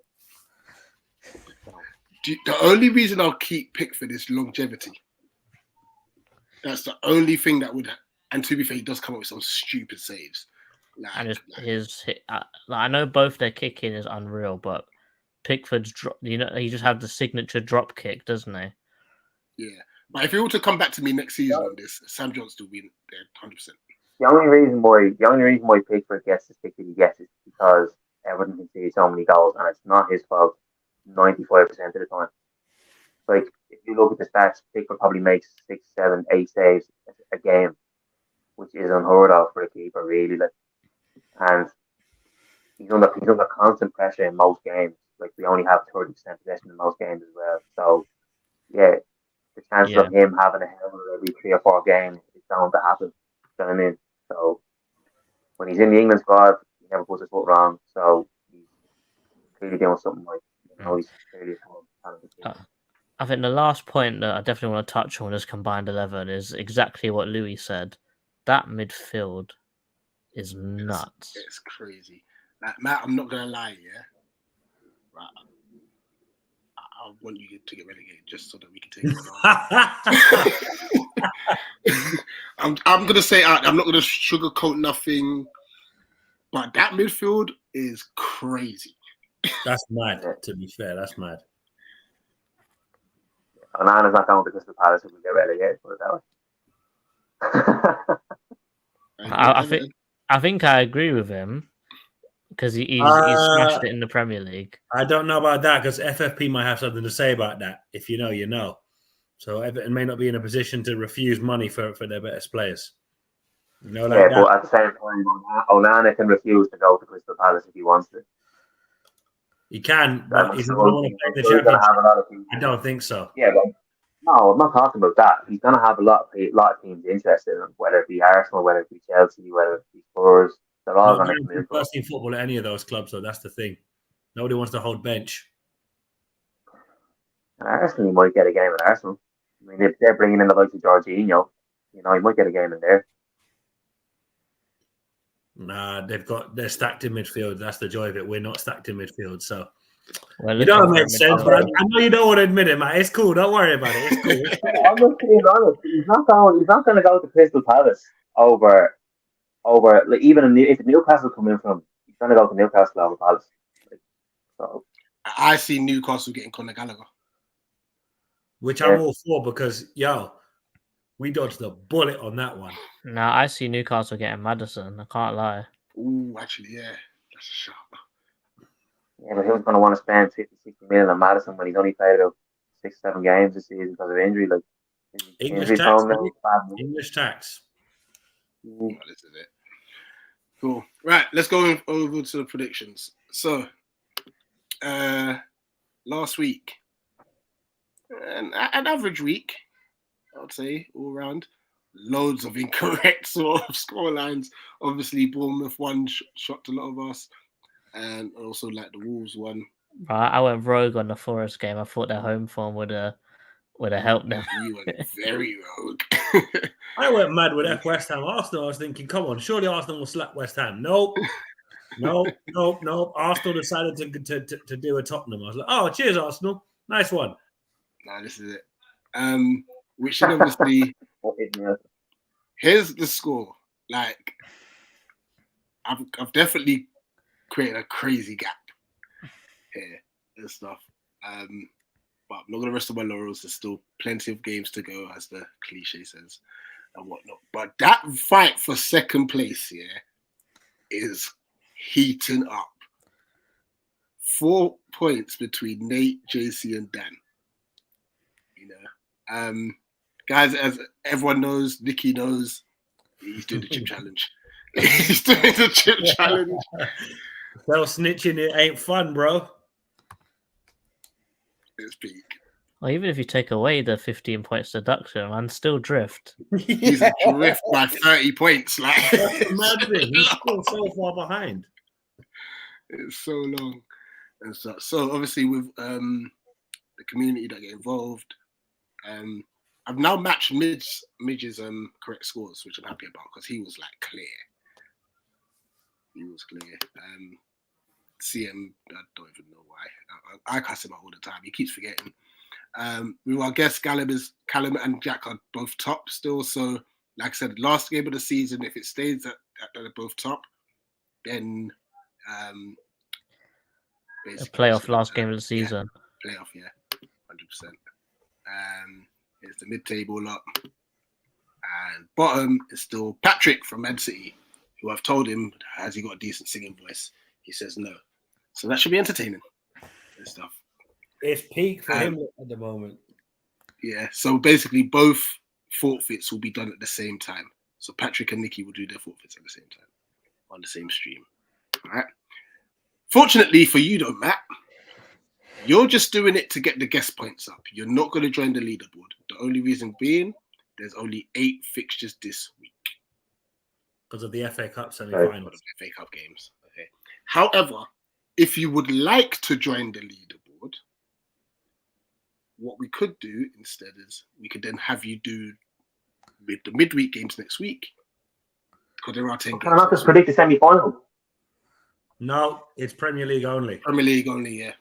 The only reason I'll keep Pickford is longevity. That's the only thing that would. And to be fair, he does come up with some stupid saves. And I know both their kicking is unreal, but Pickford's drop. You know, he just had the signature drop kick, doesn't he? Yeah, but if he were to come back to me next season on this, Sam Johnson will be there 100%. The only reason why Pickford gets the stick that he gets is because Everton conceded so many goals, and it's not his fault 95% of the time. Like, if you look at the stats, Pickford probably makes 6, 7, 8 saves a game, which is unheard of for a keeper, really. Like, and he's under constant pressure in most games. Like, we only have 30% possession in most games as well. So, yeah, the chances of him having a helmet every 3 or 4 games is bound to happen. You know what I mean? So, when he's in the England squad, he never puts his foot wrong. So, he's clearly doing something like, he's clearly I think the last point that I definitely want to touch on as combined 11 is exactly what Louis said. That midfield is nuts. It's crazy. Like, Matt, I'm not going to lie, yeah? Right. I want you to get relegated just so that we can take it on. I'm going to say, I'm not going to sugarcoat nothing, but that midfield is crazy. That's mad, to be fair. That's mad. Onana's not going to Crystal Palace if we get relegated, put it that way. I think I agree with him because he's smashed it in the Premier League. I don't know about that because FFP might have something to say about that. If you know, you know. So Everton may not be in a position to refuse money for their best players. You know, like but at the same time, Onana can refuse to go to Crystal Palace if he wants to. He can, but he's not going to want to play the Championship. I don't think so. Yeah, but no, I'm not talking about that. He's going to have a lot of teams interested in him, whether it be Arsenal, whether it be Chelsea, whether it be Spurs. They're all going to come in. First team football at any of those clubs, so that's the thing. Nobody wants to hold bench. Arsenal, he might get a game at Arsenal. I mean, if they're bringing in the likes of Jorginho, he might get a game in there. Nah, they're stacked in midfield. That's the joy of it. We're not stacked in midfield, so well, you don't make sense. But I know you don't want to admit it, man. It's cool. Don't worry about it. It's cool. I'm just being honest. He's not going to go to Crystal Palace over. Like, even if Newcastle come in from, he's going to go to Newcastle over Palace. Like, so I see Newcastle getting Conor Gallagher, which I'm all for because we dodged the bullet on that one. No, I see Newcastle getting Maddison. I can't lie. Ooh, actually, yeah. That's a shot. Yeah, but who's going to want to spend 50, 60 million on Maddison when he's only played about 6, 7 games this season because of injury? Like, English tax. Well, this is it. Cool. Right, let's go over to the predictions. So, last week, an average week, I would say, all around. loads of incorrect sort of scorelines. Obviously, Bournemouth won, shocked a lot of us, and also like the Wolves won. Right, I went rogue on the Forest game. I thought their home form would have helped them. You went very rogue. I went mad with that West Ham Arsenal. I was thinking, come on, surely Arsenal will slap West Ham. Nope. Arsenal decided to do a Tottenham. I was like, oh, cheers, Arsenal. Nice one. Nah, this is it. We should obviously. Here's the score. Like, I've definitely created a crazy gap here and stuff. But I'm not gonna rest on my laurels. There's still plenty of games to go, as the cliche says, and whatnot. But that fight for second place, is heating up. 4 points between Nate, JC, and Dan. Guys, as everyone knows, Nicky knows, he's doing the chip challenge. He's doing the chip challenge. Well, snitching it ain't fun, bro. It's peak. Well, even if you take away the 15 points deduction, man, still drift. He's drift by 30 points. Like, imagine, he's still so far behind. It's so long. And so obviously with the community that get involved, I've now matched Midge's correct scores, which I'm happy about because he was like clear. He was clear. CM, I don't even know why. I cuss him out all the time. He keeps forgetting. With our guests, Callum and Jack are both top still. So, like I said, last game of the season, if it stays at they're both top, then playoff last game of the season. Yeah, playoff, 100%. It's the mid-table up. And bottom is still Patrick from Man City, who I've told him, has he got a decent singing voice? He says no. So that should be entertaining and stuff. It's peak for him at the moment. Yeah, so basically both forfeits will be done at the same time. So Patrick and Nicky will do their forfeits at the same time on the same stream. All right. Fortunately for you though, Matt, you're just doing it to get the guest points up. You're not going to join the leaderboard. The only reason being there's only 8 fixtures this week. Because of the FA Cup semi-final. Because of the FA Cup games. Okay. However, if you would like to join the leaderboard, what we could do instead is we could then have you do the midweek games next week. Because there are 10 games. Can I not just predict the semi-final? No, it's Premier League only. Premier League only, yeah.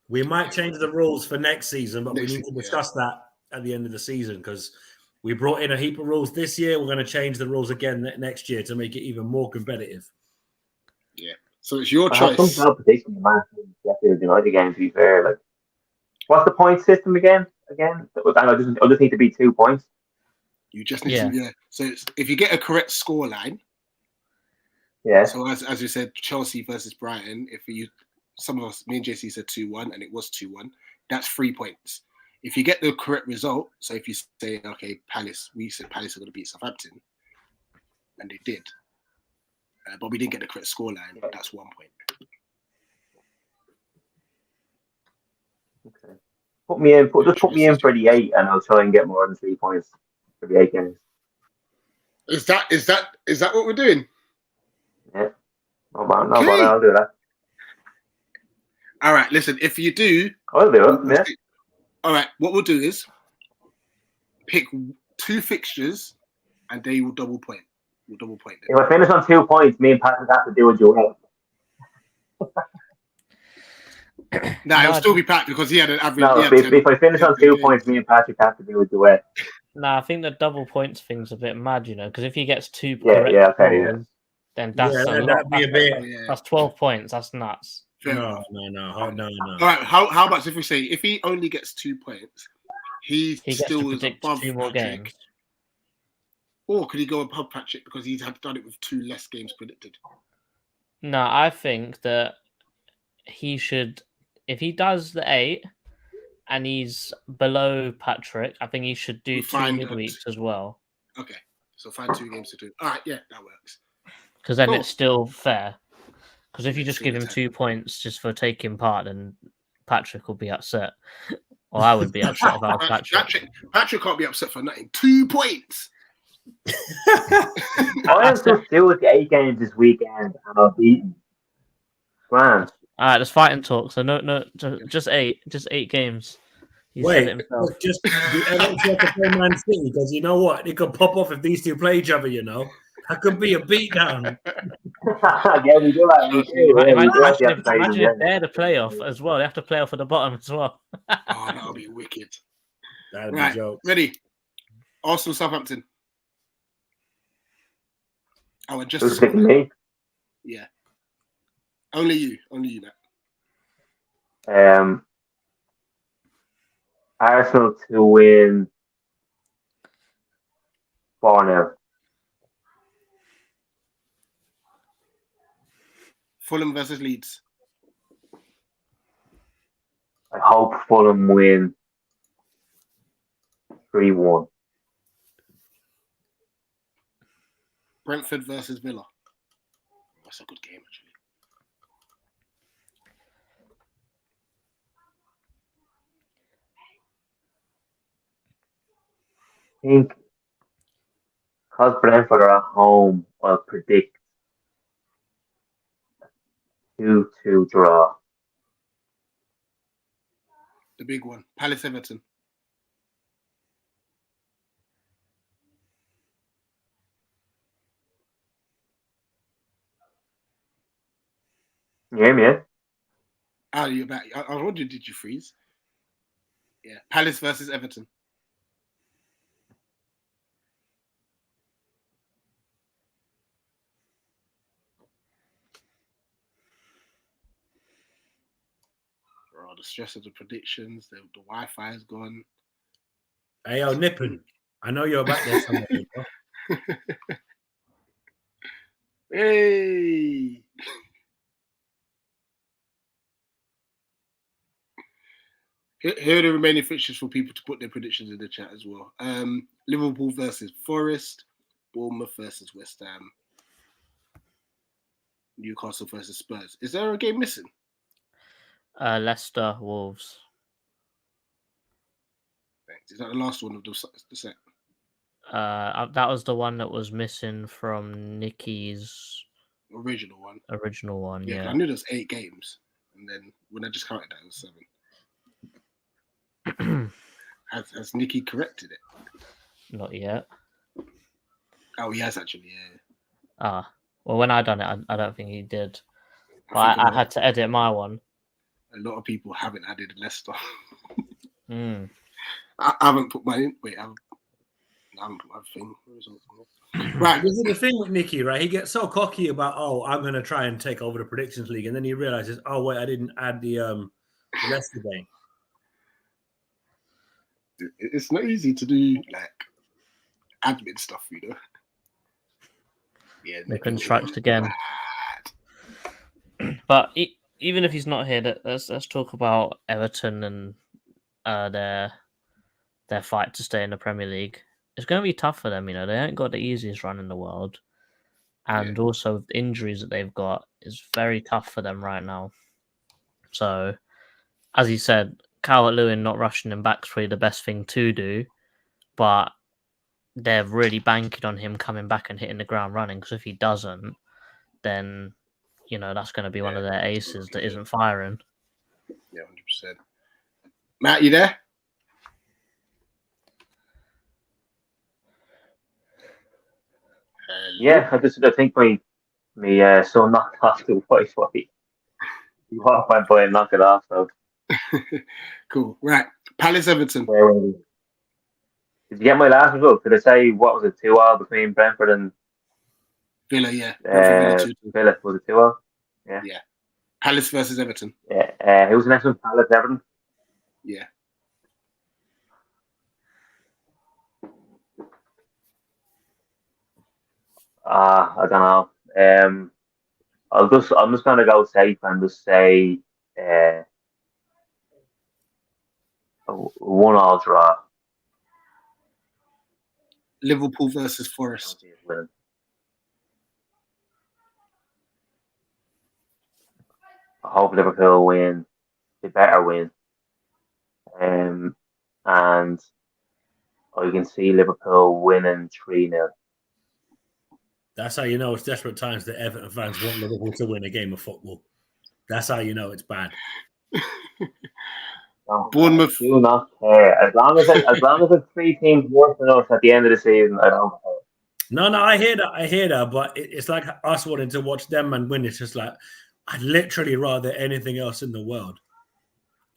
We might change the rules for next season, but we need to discuss that at the end of the season because we brought in a heap of rules this year. We're going to change the rules again next year to make it even more competitive. Yeah. So it's your choice. Some prediction the Man United game, to be fair. Like, what's the point system again? I just need to beat 2 points. You just need to, So if you get a correct scoreline, So as you said, Chelsea versus Brighton. If some of us, me and JC said 2-1, and it was 2-1. That's 3 points. If you get the correct result, so if you say, okay, Palace, we said Palace are going to beat Southampton, and they did, but we didn't get the correct scoreline. That's 1 point. Okay. Put me in for the 8, and I'll try and get more than 3 points for the 8 games. Is that what we're doing? Yeah. No, I'll do that. All right, listen, if you do... I'll do it, yeah. All right, what we'll do is pick 2 fixtures and they will double point. We'll double point them. If I finish on 2 points, me and Patrick have to do a duet. It'll still be Patrick because he had an average... No, if I finish on 2 points, me and Patrick have to do a duet. I think the double points thing's a bit mad, because if he gets 2 correct scores, then that's that'd be a bit. That's 12 points. That's nuts. No. All right, how much if we say if he only gets 2 points, he still is above 2 more Patrick. games? Or could he go above Patrick because he's had done it with 2 less games predicted? No, I think that he should, if he does the 8 and he's below Patrick, I think he should do 2 midweeks as well. Okay, so find 2 games to do. All right, yeah, that works. Because then it's still fair. Because if you just give him 2 points just for taking part, then Patrick will be upset. Or I would be upset if I was Patrick. Patrick can't be upset for nothing. 2 points. I have to do with the 8 games this weekend and I'll beat them. Grand. All right, let's fight and talk. So no, just 8 games. He said it himself. Just the Everton have to play Man City because you know what? It could pop off if these two play each other. You know, that could be a beatdown. Yeah, we do that. Imagine if they're the playoff as well. They have to play off at the bottom as well. Oh, that'll be wicked. That'll be a joke. Ready? Arsenal, Southampton. Oh, and just me. Yeah. Only you, Nat. Arsenal to win 4-0. Fulham versus Leeds. I hope Fulham win 3-1. Brentford versus Villa. That's a good game, actually. I think because Brentford are at home, I'll predict 2-2 draw. The big one. Palace Everton. You hear me? Oh, you're back. I wondered, did you freeze? Yeah. Palace versus Everton. Oh, the stress of the predictions. The Wi-Fi is gone. Hey, yo, Nippon. I know you're back there somewhere. Hey. Here are the remaining fixtures for people to put their predictions in the chat as well. Liverpool versus Forest, Bournemouth versus West Ham, Newcastle versus Spurs. Is there a game missing? Leicester, Wolves. Thanks. Is that the last one of the set? That was the one that was missing from Nicky's original one. Yeah. I knew there was 8 games, and then when I just counted that, it was 7. Has Nicky corrected it? Not yet. Oh, he has actually. Yeah. Well, when I done it, I don't think he did. But I had to edit my one. A lot of people haven't added Leicester. I haven't put mine in. Wait, I haven't put my thing. Right, this is the thing with Nicky, right? He gets so cocky about, I'm going to try and take over the predictions league, and then he realizes, oh wait, I didn't add the Leicester game. It's not easy to do like admin stuff, you know. Yeah, Nippon strikes again. But even if he's not here, let's talk about Everton and their fight to stay in the Premier League. It's going to be tough for them, you know. They ain't got the easiest run in the world, and also with the injuries that they've got, it's very tough for them right now. So, as he said, Calvert-Lewin not rushing him back is probably the best thing to do, but they're really banking on him coming back and hitting the ground running, because if he doesn't, then, you know, that's going to be one of their aces that isn't firing. Yeah, 100%. Matt, you there? Yeah, I think my son knocked off the Wi-Fi. He went by and knocked it off, though. Cool. Right. Palace Everton. Did you get my last result? Did I say, what was it, 2-2 between Brentford and Villa? Yeah. Villa was it 2-2? Yeah. Yeah. Palace versus Everton. Yeah. Who's the next one? Palace Everton. Yeah. I don't know. I'm just gonna go safe and just say 1-1 draw. Liverpool versus Forest. I hope Liverpool win. They better win. and I can see Liverpool winning 3-0. That's how you know it's desperate times that Everton fans want Liverpool to win a game of football. That's how you know it's bad. Bournemouth. I do not care. As long as it's 3 teams worse than us at the end of the season, I don't care. No, I hear that, but it's like us wanting to watch them and win. It's just like I'd literally rather anything else in the world.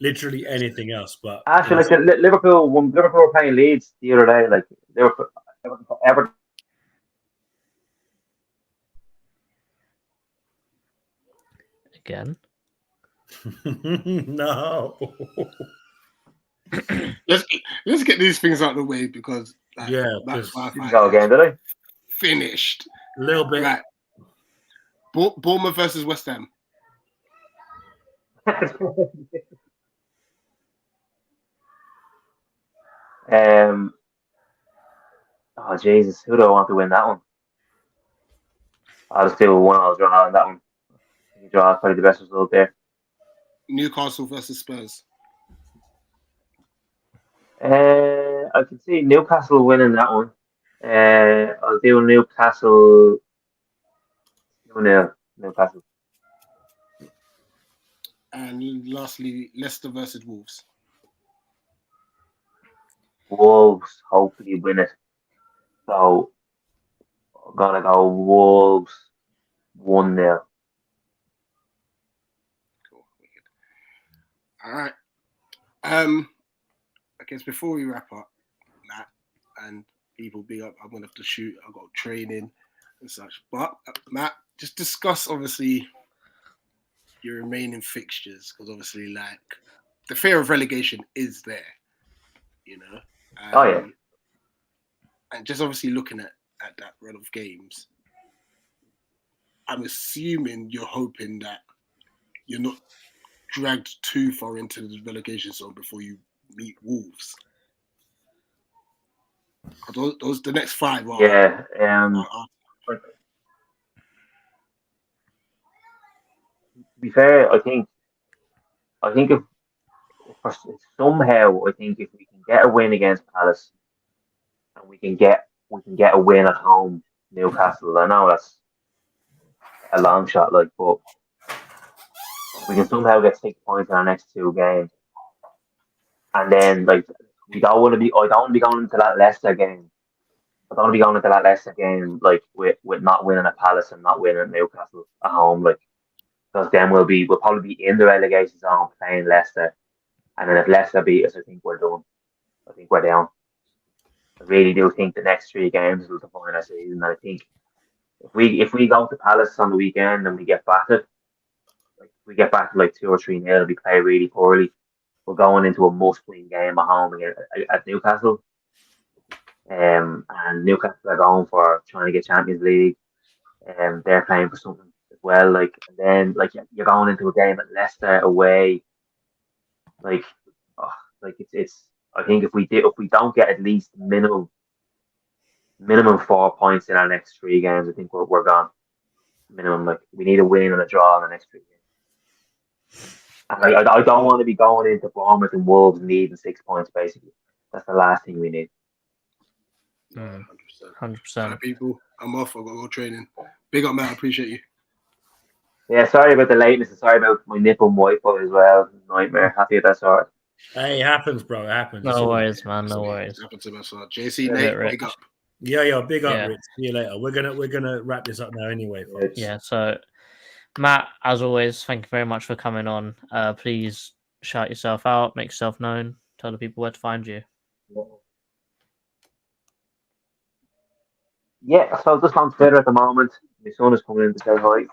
Literally anything else, but actually, like Liverpool were playing Leeds the other day. Like Liverpool, Everton. Again. No. let's get these things out of the way because that's go again, did I? Finished a little bit. Right. Bournemouth versus West Ham. Oh Jesus, who do I want to win that one? I'll just do I'll draw on that one. You draw probably the best result there. Newcastle versus Spurs. I can see Newcastle winning that one. I'll do Newcastle 2-0. Newcastle. And lastly, Leicester versus Wolves. Wolves hopefully win it. So I'm gonna go Wolves 1-0. Cool. All right. I guess before we wrap up, Matt, and people big up, I'm gonna have to shoot. I've got training and such. But Matt, just discuss obviously your remaining fixtures, because obviously like the fear of relegation is there, you know. Oh yeah. And just obviously looking at that run of games, I'm assuming you're hoping that you're not dragged too far into the relegation zone before you meet Wolves. Those the next 5 are. Yeah. To be fair, I think if somehow I think if we can get a win against Palace and we can get a win at home, Newcastle. I know that's a long shot, like, but we can somehow get 6 points in our next 2 games, and then like I don't want to be going into that Leicester game. I don't want to be going into that Leicester game like with not winning at Palace and not winning at Newcastle at home, like, because then we'll probably be in the relegation zone playing Leicester, and then if Leicester beat us, I think we're done. I think we're down. I really do think the next 3 games will define our season. And I think if we go to Palace on the weekend and we get battered, like we get back to like 2 or 3-0 and we play really poorly, we're going into a must-win game at home again at Newcastle. And Newcastle are going for trying to get Champions League. They're playing for something as well. Like, and then like you're going into a game at Leicester away. It's. I think if we don't get at least minimum 4 points in our next 3 games, I think we're gone. Minimum, like we need a win and a draw in the next 3 games. And I don't want to be going into Bournemouth and Wolves needing 6 points. Basically, that's the last thing we need. 100%. People, I'm off. I've got to go training. Big up, Matt. I appreciate you. Yeah, sorry about the lateness. And sorry about my nipple Wi-Fi as well. Nightmare. Happy that's all right. Hey, it happens, bro. It happens. No worries, man. No worries. Happens to us. JC, Nate, big up. Yeah, big up, Rich. See you later. We're gonna wrap this up now, anyway, folks. Yeah. So, Matt, as always, thank you very much for coming on. Please shout yourself out, make yourself known, tell the people where to find you. Yeah, so just on Twitter at the moment. My son is coming in to say hi. Come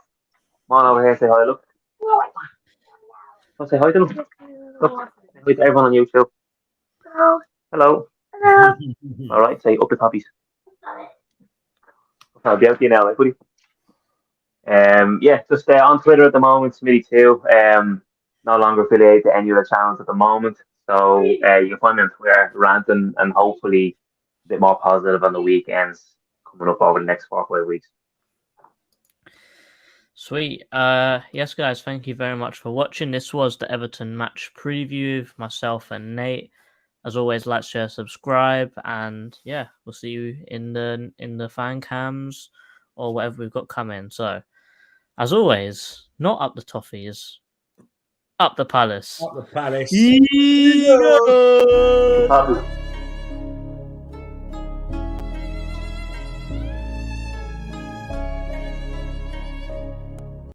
on over here, say hi. Look. I'll say hi to them. Look. With everyone on YouTube. Hello. All right, say up the puppies. I'll be out to you now, buddy. Just on Twitter at the moment, Smitty2. No longer affiliated to any other channels at the moment. So you can find me on Twitter ranting and hopefully a bit more positive on the weekends coming up over the next 4 or 5 weeks. Sweet. Yes, guys, thank you very much for watching. This was the Everton match preview with myself and Nate. As always, like, share, subscribe, and yeah, we'll see you in the fan cams or whatever we've got coming. So, as always, not up the toffees, up the palace. Up the palace. Eagles!